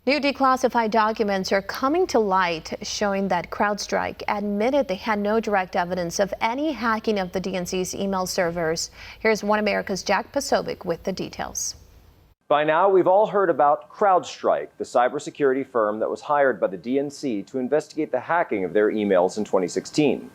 New declassified documents are coming to light, showing that CrowdStrike admitted they had no direct evidence of any hacking of the DNC's email servers. Here's One America's Jack Posobiec with the details. By now, we've all heard about CrowdStrike, the cybersecurity firm that was hired by the DNC to investigate the hacking of their emails in 2016.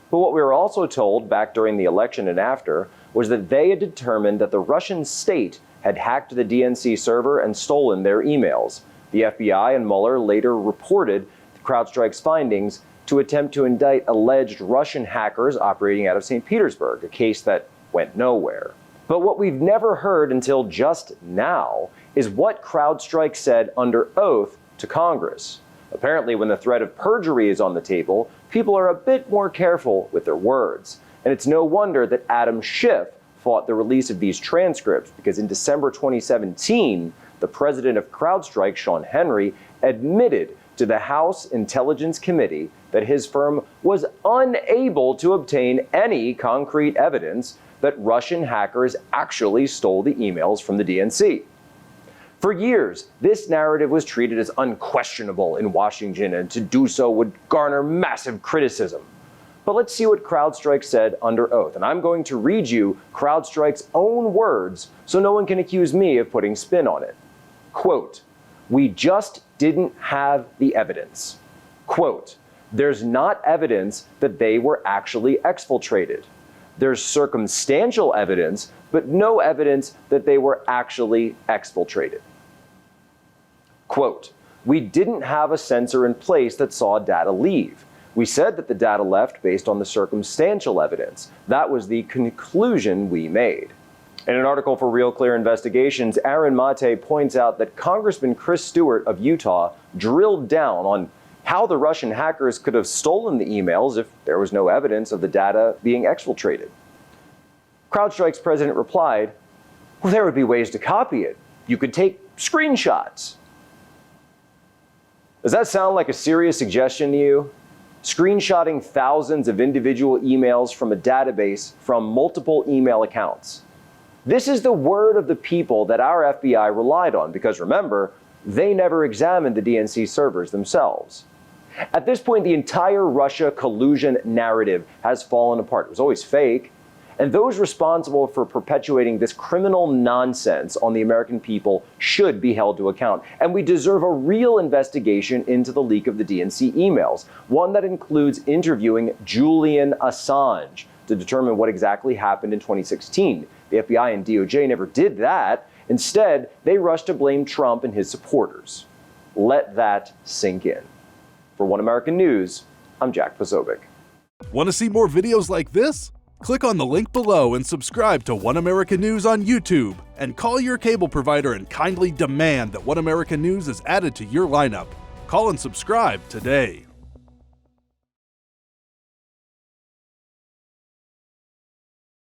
But what we were also told back during the election and after was that they had determined that the Russian state had hacked the DNC server and stolen their emails. The FBI and Mueller later reported CrowdStrike's findings to attempt to indict alleged Russian hackers operating out of St. Petersburg, a case that went nowhere. But what we've never heard until just now is what CrowdStrike said under oath to Congress. Apparently, when the threat of perjury is on the table, people are a bit more careful with their words. And it's no wonder that Adam Schiff fought the release of these transcripts, because in December 2017, the president of CrowdStrike, Sean Henry, admitted to the House Intelligence Committee that his firm was unable to obtain any concrete evidence that Russian hackers actually stole the emails from the DNC. For years, this narrative was treated as unquestionable in Washington, and to do so would garner massive criticism. But let's see what CrowdStrike said under oath. And I'm going to read you CrowdStrike's own words so no one can accuse me of putting spin on it. Quote, "We just didn't have the evidence." Quote, "There's not evidence that they were actually exfiltrated. There's circumstantial evidence, but no evidence that they were actually exfiltrated." Quote, "We didn't have a sensor in place that saw data leave. We said that the data left based on the circumstantial evidence. That was the conclusion we made." In an article for Real Clear Investigations, Aaron Mate points out that Congressman Chris Stewart of Utah drilled down on how the Russian hackers could have stolen the emails if there was no evidence of the data being exfiltrated. CrowdStrike's president replied, "Well, there would be ways to copy it. You could take screenshots." Does that sound like a serious suggestion to you? Screenshotting thousands of individual emails from a database from multiple email accounts. This is the word of the people that our FBI relied on, because remember, they never examined the DNC servers themselves. At this point, the entire Russia collusion narrative has fallen apart. It was always fake. And those responsible for perpetuating this criminal nonsense on the American people should be held to account. And we deserve a real investigation into the leak of the DNC emails, one that includes interviewing Julian Assange to determine what exactly happened in 2016. The FBI and DOJ never did that. Instead, they rushed to blame Trump and his supporters. Let that sink in. For One American News, I'm Jack Posobiec. Want to see more videos like this? Click on the link below and subscribe to One American News on YouTube, and call your cable provider and kindly demand that One American News is added to your lineup. Call and subscribe today.